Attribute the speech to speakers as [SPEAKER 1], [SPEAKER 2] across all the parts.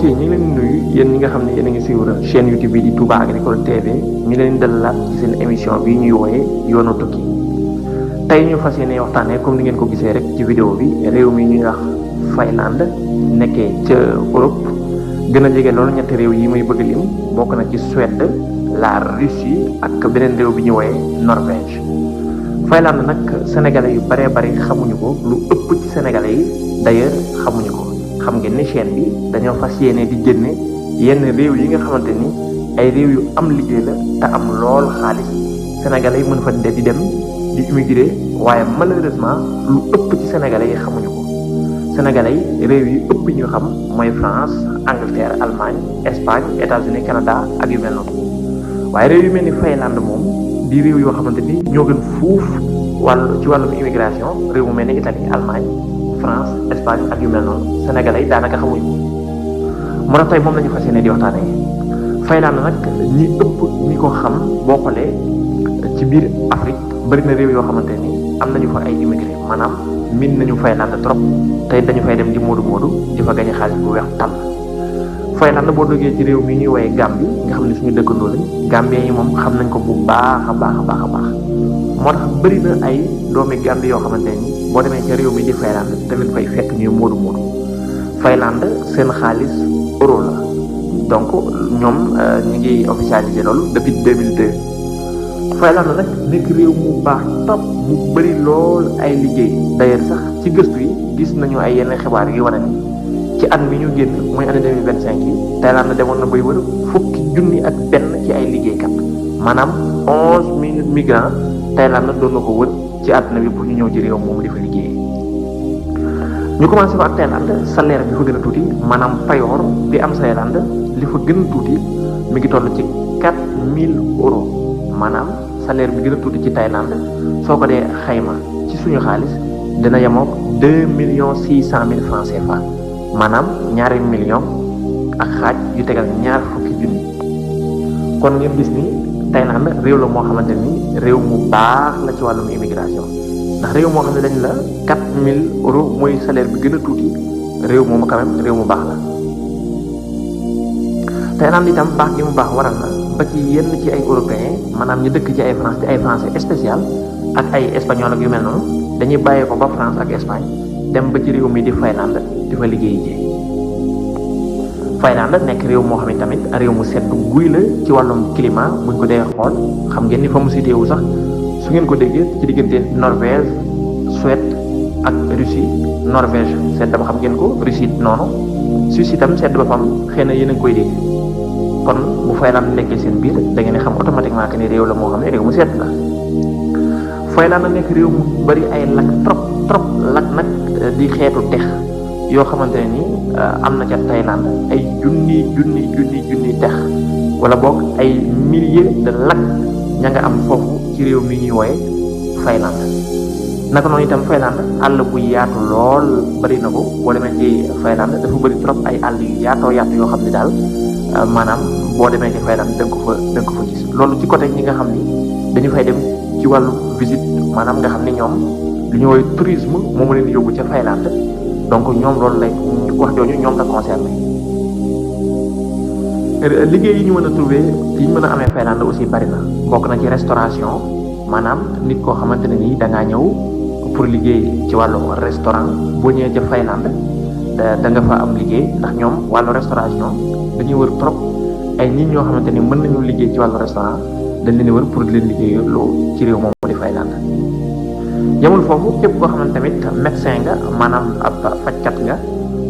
[SPEAKER 1] yi ñu ngi leen di nuyu yéen ñi nga xam ne yéen a ngi suivre chaîne YouTube bi di Touba Agricole TV ñu leen dalalaat ci seen émission bi ñuy wooyee yoonu tukki. tey ñu fas yéene waxtaanee comme ni ngeen ko gisee rek ci vidéo bi réew mi ñuy wax Finlande nekkee ca Europe gën a jege loolu ñetti réew yi muy bëgg lim bokk na ci Suède la Russie ak beneen réew bi ñu wooyee Norvège. Finlande nag sénégalais yu baree bari xamuñu ko lu ëpp ci sénégalais yi d'ailleurs xamuñu ko. xam ngeen ni chaîne bi dañoo fas yéene di génne yenn réew yi nga xamante ni ay réew yu am liggéey la te am lool xaalis sénégalais yi mën fa di dem di immigré waaye malheureusement lu ëpp ci sénégalais yi xamuñu ko. sénégalais yi réew yi ëpp ñu xam mooy France Angleterre Allemagne Espagne États-Unis Canada ak yu mel noonu waaye réew yu mel ni Finlande moom di réew yoo xamante ni ñoo gën fuuf ci wàllum immigration réew mu mel ni Italie Allemagne France Espagne ak yu mel noonu sénégalais yi daanaka xamuñu ko moo tax tey moom la ñu fas yéene di waxtaanee Finlande nag ñi ëpp ñi ko xam boo xoolee ci biir Afrique bëri na réew yoo xamante ni am nañu fa ay immigré maanaam min nañu Finlande trop tey dañu fay dem di moodu di fa gañe xaalis bu weex tàll. Finlande boo duggee ci réew mi ñuy woowee Gambie nga xam ne suñu dëkkandoo lañ Gambien yi moom xam nañ ko bu baax a baax moo tax bëri na ay doomi Gambie yoo xamante ni boo demee ca réew mi di Finlande tamit fay fekk ñuy moodu Finlande seen xaalis euro la donc ñoom ñu ngi officialisé loolu depuis 2002. Finlande nag nekk réew mu baax top mu bëri lool ay liggéey d'ailleurs sax ci gëstu yi gis nañu ay yenn xibaar yi wane ni ci at mi ñu génn mooy année 2025 yi Finlande demoon na bay wër fukki junni ak benn ci ay liggéeykat maanaam 11 000 migrants Finlande doon na ko wër ci àdduna bi pour ñu ñëw ci réew moomu di fa liggéey. ñu commencé fa ak Finlande salaire bi fa gën a tuuti maanaam payoor bi am Finlande li fa gën a tuuti mi ngi toll ci 4000 euros maanaam salaire bi gën a tuuti ci Finlande soo ko dee xayma ci suñu xaalis dina yemook 2,6 millions francs CFA maanaam ñaari million ak xaaj yu tegal ñaar fukki junni. kon ngeen gis ni Finlande réew la moo xamante ni réew mu baax la ci wàllum immigration ndax réew moo xam ne dañ la 4000 euros mooy salaire bi gën a tuuti réew moomu quand même réew mu baax la. Finlande itam baax gi mu baax waral na ba ci yenn ci ay européens maanaam ñu dëkk ci ay France ci ay français spécial ak ay espagnol ak yu mel noonu dañuy bàyyee ko ba France ak Espagne dem ba ci réew mi di Finlande di fa liggéey ji. Finlande nekk réew moo xam ne tamit réew mu sedd guy la ci wàllum climat buñ ko dee xool xam ngeen ni fa mu situé sax su ngeen ko déggee ci diggante Norvège Suède ak Russie Norvège sedd ba xam ngeen ko Russie noonu Suisse itam sedd ba fam xëy na yéen a ngi koy dégg kon bu Finlande nekkee seen biir da ngeen xam automatiquement que ni réew la moo xam ne réew mu sedd la. Finlande nekk réew mu bari ay lakk trop lakk nag di xeetu dex yoo xamante ne ni am na ca Finlande ay junni dex wala boog ay milliers de lac ña nga am foofu ci réew mi ñuy wooye Finlande. naka noonu itam Finlande àll bu yaatu lool bari na ko boo demee ci Finlande dafa bari trop ay àll yu yaatoo yoo xam ne daal maanaam boo demee ci Finlande da nga ko fa gis loolu ci côté ñi nga xam ni dañu fay dem ci wàllu visite maanaam nga xam ne ñoom li ñu woowee tourisme moom leen yóbbu ca Finlande donc ñoom loolu lay wax jooju ñoom la concerné. liggéey yi ñu mën a trouvé yi ñu mën a amee Finlande aussi bari na bokk na ci restauration maanaam nit koo xamante ne nii da ngaa ñëw pour liggéey ci wàllu restaurant boo ñëwee ca Finlande da nga fa am liggéey ndax ñoom wàllu restauration dañuy wër trop ay nit ñoo xamante ni mën nañu liggéey ci wàllu restaurant dañ leen wër pour di leen liggéey loo ci réew moom di Finlande. yemul foofu képp koo xamante tamit médecin nga maanaam ab fajkat nga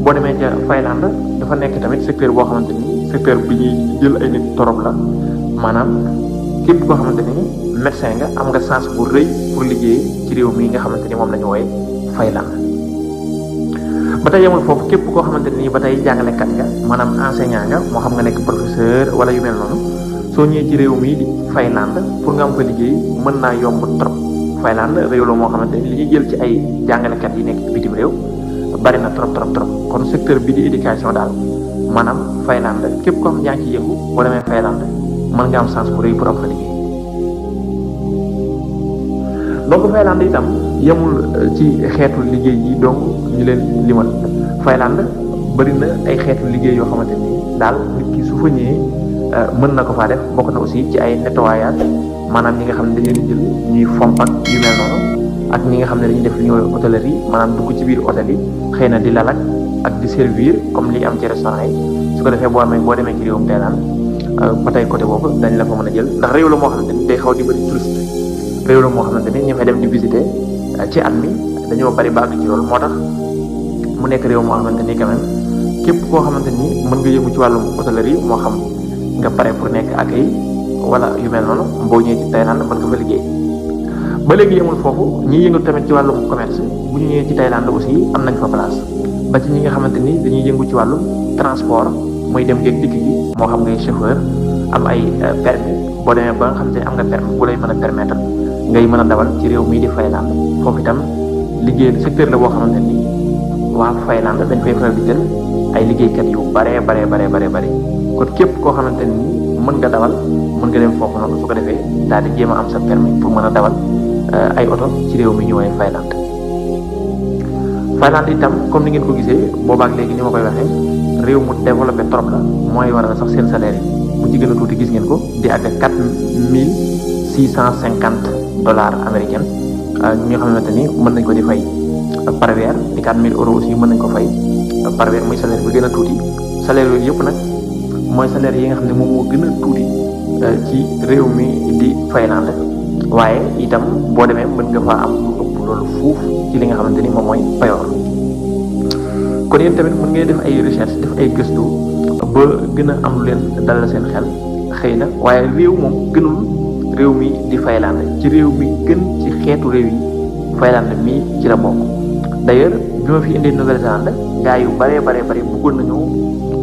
[SPEAKER 1] boo demee ca Finlande dafa nekk tamit secteur boo xamante ni secteur bi ñuy jël ay nit torop la maanaam képp koo xamante ni médecin nga am nga chance bu rëy pour liggéey ci réew mi nga xamante ni moom la ñu wooye Finlande. ba tey yemul foofu képp koo xamante ni ba tey jàngalekat nga maanaam enseignant nga moo xam nga nekk professeur wala yu mel noonu soo ñëwee ci réew mi di Finlande pour nga am fa liggéey mën naa yomb trop. Finlande réew la moo xamante ni li ñuy jël ci ay jàngalekat yi nekk bitim réew bari na trop kon secteur bi di éducation daal maanaam Finlande képp ko xam yaa ngi ci yëngu boo demee Finlande mën nga am chance bu rëy pour am fa liggéey. donc Finlande itam yemul ci xeetu liggéey yi donc ñu leen limal Finlande bëri na ay xeetu liggéey yoo xamante ni daal nit ki su fa ñëwee mën na ko faa def. bokk na aussi ci ay nettoyage maanaam ñi nga xam ne dañ leen di jël ñuy fomp ak yu mel noonu ak ñi nga xam ne dañuy def li ñuy hôtellerie maanaam dugg ci biir hôtel yi xëy na di lalak ak di servir comme li am ci restaurant yi su ko defee boo demee ci réewum Thaïlande ba tey côté boobu dañ la fa mën a jël ndax réew la moo xamante ni day xaw di bëri touriste réew la moo xamante ni ñu fay dem di visiter ci at mi dañoo bari bàgg ci loolu moo tax mu nekk réew moo xamante ni quand même képp koo xamante ni mën nga yëngu ci wàllum hôtellerie moo xam nga pare pour nekk accueil wala yu mel noonu boo ñëwee ci Thaïlande mën nga fa liggéey. ba léegi yemul foofu ñi yëngu tamit ci wàllum commerce bu ñu ñëwee ci Thaïlande aussi am nañ fa place ba ci ñi nga xamante ni dañuy yëngu ci wàllum transport muy dem géeg dikk gi moo xam ngay chauffeur am ay permis boo demee ba nga xamante ni am nga permis bu lay mën a permettre ngay mën a dawal ci réew mii di Thaïlande foofu itam liggéey secteur la boo xamante ni waa Thaïlande dañ fay faral di jël ay liggéeykat yu bare kon képp koo xamante ni mën nga dawal mën nga dem foofu noonu su ko defee daal di jéem a am sa permis pour mën a dawal ay oto ci réew mi ñu woowee Thaïlande itam comme ni ngeen ko gisee boobaak léegi ni ma koy waxee réew mu développé trop la mooy waral sax seen salaire yi bu ci gën a tuuti gis ngeen ko di àgg $4,650 américains ñi nga xamante ni mën nañ ko di fay par weer di 4 000 euros aussi mën nañ ko fay par weer muy salaire bi gën a tuuti salaire yooyu yëpp nag mooy salaire yi nga xam ne moom moo gën a tuuti ci réew mi di Thaïlande waaye itam boo demee mën nga faa am lu ëpp loolu fuuf ci li nga xamante ni moom mooy payoor kon yéen tamit mën ngay def ay recherche def ay gëstu ba gën a am lu leen dalal seen xel xëy na waaye réew moom gënul réew mi di Thaïlande ci réew mi gën ci xeetu réew yi Thaïlande mii ci la bokk d'ailleurs bi ma fi indee Nouvelle-Zélande gars yu bare bëggoon nañu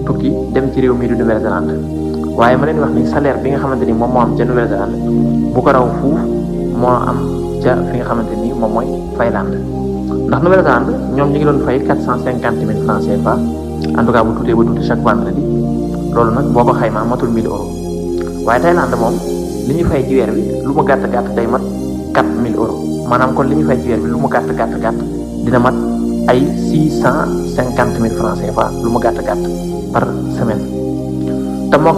[SPEAKER 1] tukki dem ci réew mii di Nouvelle-Zélande waaye ma leen wax ni salaire bi nga xamante ni moom moo am ca Nouvelle-Zélande bu ko raw fuuf moo am ca fi nga xamante ni moom mooy Thaïlande ndax Nouvelle-Zélande ñoom ñu ngi doon fay 450 000 francs CFA en tout cas bu tuutee ba tuuti chaque vendredi loolu nag boo ko xaymaa matul 1000 euros waaye Thaïlande moom li ñuy fay ci weer bi lu mu gàtt day mat 4000 euros maanaam kon li ñuy fay ci weer bi lu mu gàtt dina mat ay 650 000 francs CFA lu mu gàtt par semaine te mook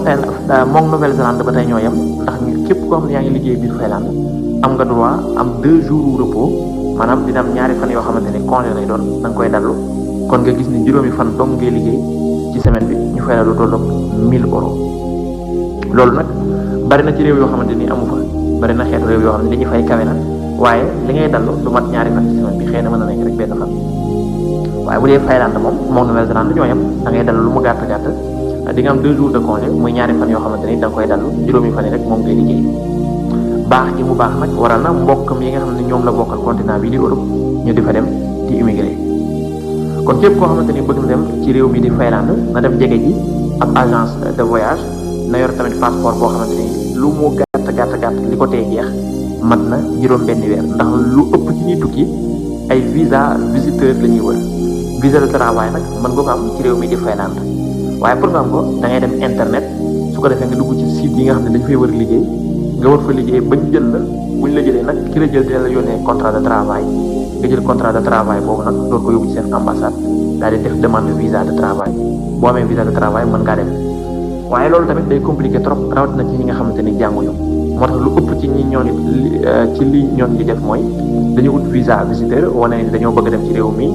[SPEAKER 1] Nouvelle-Zélande ba tey ñoo yem ndax képp koo xam ne yaa ngi liggéey biir Thaïlande am nga droit am 2 jours repos maanaam dina am ñaari fan yoo xamante ne congé lay doon da nga koy dallu kon nga gis ni juróomi fan dong ngay liggéey ci semaine bi ñu fay la lu tolloog 1000 euros loolu nag bari na ci réew yoo xamante ni amu fa bari na xeetu réew yoo xam ne li ñu fay kawe na waaye li ngay dallu du mat ñaari fan ci semaine bi xëy na mën na nekk rek benn fan waaye bu dee Thaïlande moom Nouvelle-Zélande ñoo yem da ngay dallu lu mu gàtt di nga am 2 jours de congé muy ñaari fan yoo xamante ni da nga koy dallu juróomi fan yi rek moom ngay liggéey baax gi mu baax nag waral na mbokkam yi nga xam ne ñoom la bokkal continent bi di Europe ñu di fa dem di immigré kon képp koo xamante ni bëgg na dem ci réew mi di Thaïlande na dem jege ji ab agence de voyage na yor tamit passeport boo xamante ni lu mu gàtt li ko tee jeex mat na juróom benn weer ndax lu ëpp ci ñuy tukki ay visa visiteur la ñuy wër visa de travail nag mën nga ko am ci réew mi di Thaïlande waaye pour nga am ko da ngay dem internet su ko defee nga dugg ci site yi nga xam ne dañ fay wër liggéey nga war fa liggéey bañ jël la buñ la jëlee nag ki la jël dina la yónnee contrat de travail nga jël contrat de travail boobu nag door ko yóbbu ci seen ambassade daal di def demande visa de travail boo amee visa de travail mën ngaa dem waaye loolu tamit day compliqué trop rawatina ci ñi nga xamante ni jànguñu moo tax lu ëpp ci ñi ñoon ci li ñoon di def mooy dañu ut visa visiteur wane ni dañoo bëgg dem ci réew mi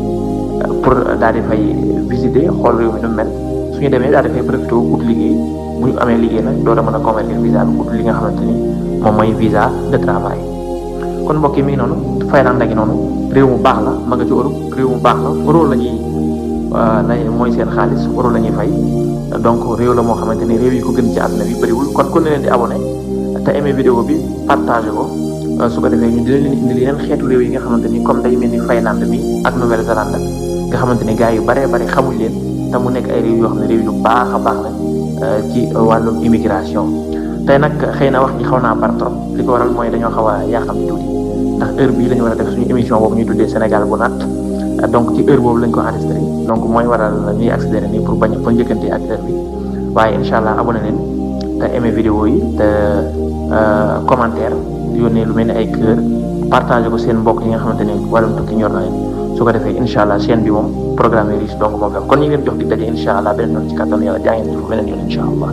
[SPEAKER 1] pour daal di fay visiter xool réew mi nu mel suñu demee daal di fay profité ut liggéey bu ñu amee liggéey nag doo mën a convertir visa bi ut li nga xamante ni moom mooy visa de travail kon mbokk yi mi ngi noonu Thaïlande ngi noonu réew mu baax la ma nga ci Europe réew mu baax la euro la ñuy mooy seen xaalis euro la ñuy fay donc réew la moo xamante ni réew yi ko gën ci àdduna bi bëriwul kon ku ne leen di abonné te aimé vidéo bi partagé ko su ko defee ñu dina leen indi yeneen xeetu réew yi nga xamante ni comme day mel ni Thaïlande mi ak Nouvelle-Zélande nga xamante ni gars yu bare xamuñ leen te mu nekk ay réew yoo xam ne réew yu baax a baax la ci wàllum immigration tey nag xëy na wax ji xaw naa bar trop li ko waral mooy dañoo xaw a yàqam tuuti ndax heure bii la ñu war a def suñu émission boobu ñuy tuddee Sénégal bu naat donc ci heure boobu lañ ko enregistré donc mooy waral ñuy accéléré nii pour bañ a njëkkante ak heure bi waaye incha allah abonné leen te aimé vidéo yi te commentaire yónnee lu mel ni ay cœur partagé ko seen mbokk yi nga xamante ne wàllum tukki ñor na leen su ko defee incha allah chaîne bi moom programme yi riche donc moo fi am kon ñu ngi leen jox dig daje incha allah beneen yoon ci kàttan yàlla jaa ngeen jëf beneen yoon incha allah.